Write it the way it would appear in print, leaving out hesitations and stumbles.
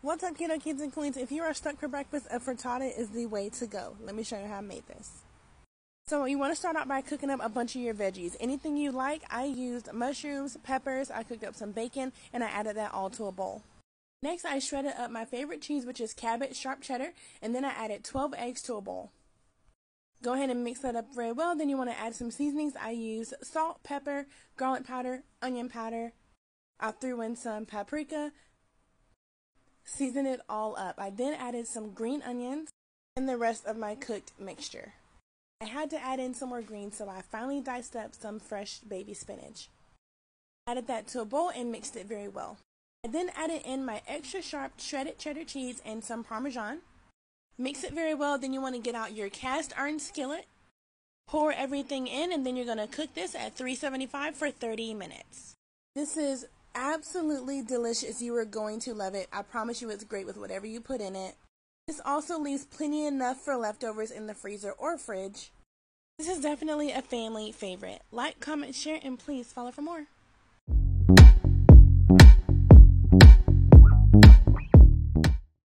What's up, keto kids and queens? If you are stuck for breakfast, a frittata is the way to go. Let me show you how I made this. So you want to start out by cooking up a bunch of your veggies. Anything you like. I used mushrooms, peppers, I cooked up some bacon, and I added that all to a bowl. Next, I shredded up my favorite cheese, which is Cabot sharp cheddar, and then I added 12 eggs to a bowl. Go ahead and mix that up very well. Then you want to add some seasonings. I used salt, pepper, garlic powder, onion powder. I threw in some paprika. Season it all up. I then added some green onions and the rest of my cooked mixture. I had to add in some more greens, so I finally diced up some fresh baby spinach. Added that to a bowl and mixed it very well. I then added in my extra sharp shredded cheddar cheese and some Parmesan. Mix it very well. Then you want to get out your cast iron skillet. Pour everything in, and then you're going to cook this at 375 for 30 minutes. This is absolutely delicious. You are going to love it. I promise you it's great with whatever you put in it. This also leaves plenty enough for leftovers in the freezer or fridge. This is definitely a family favorite. Like, comment, share, and please follow for more.